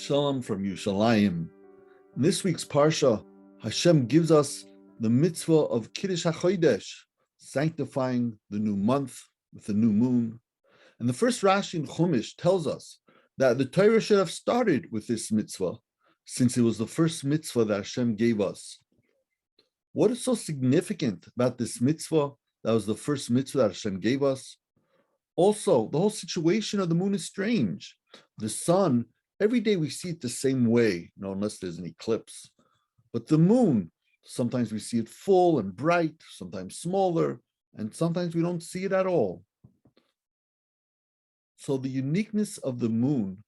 Shalom from Yerushalayim. In this week's Parsha, Hashem gives us the mitzvah of Kiddush HaChodesh, sanctifying the new month with the new moon. And the first Rashi in Chumash tells us that the Torah should have started with this mitzvah, since it was the first mitzvah that Hashem gave us. What is so significant about this mitzvah that was the first mitzvah that Hashem gave us? Also, the whole situation of the moon is strange. The sun, every day we see it the same way, unless there's an eclipse. But the moon, sometimes we see it full and bright, sometimes smaller, and sometimes we don't see it at all. So the uniqueness of the moon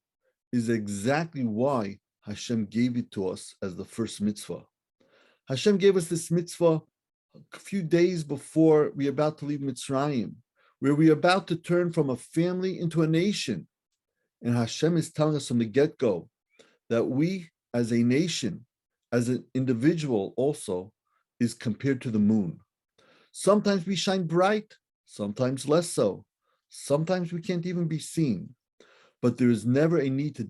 is exactly why Hashem gave it to us as the first mitzvah. Hashem gave us this mitzvah a few days before we are about to leave Mitzrayim, where we are about to turn from a family into a nation. And Hashem is telling us from the get-go that we, as a nation, as an individual also, is compared to the moon. Sometimes we shine bright, sometimes less so. Sometimes we can't even be seen. But there is never a need to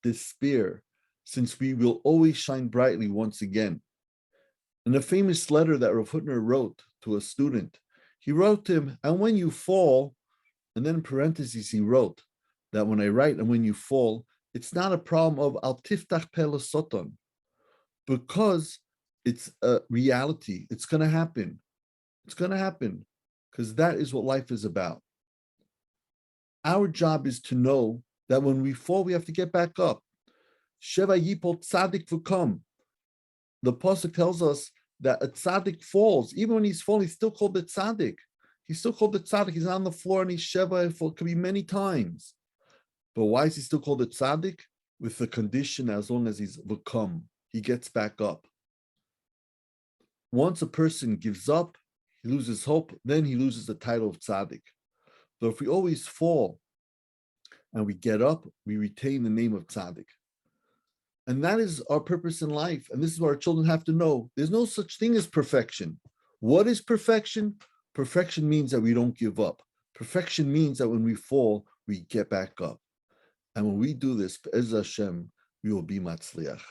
despair, since we will always shine brightly once again. In a famous letter that Rav Hutner wrote to a student, he wrote to him, and when you fall, and then in parentheses he wrote that when I write and when you fall, it's not a problem of al tiftach peh l'soton, because it's a reality. It's going to happen. It's going to happen, because that is what life is about. Our job is to know that when we fall, we have to get back up. Sheva yipol Tzadik v'kom. The Pasuk tells us that a Tzadik falls. Even when he's falling, he's still called the Tzadik. He's still called the Tzadik. He's on the floor and he's Sheva. It could be many times. But why is he still called the Tzadik? With the condition, as long as he's v'kom, he gets back up. Once a person gives up, he loses hope, then he loses the title of Tzadik. But if we always fall and we get up, we retain the name of Tzadik. And that is our purpose in life. And this is what our children have to know. There's no such thing as perfection. What is perfection? Perfection means that we don't give up. Perfection means that when we fall, we get back up. And when we do this, Be'ez Hashem, we will be Matzliach.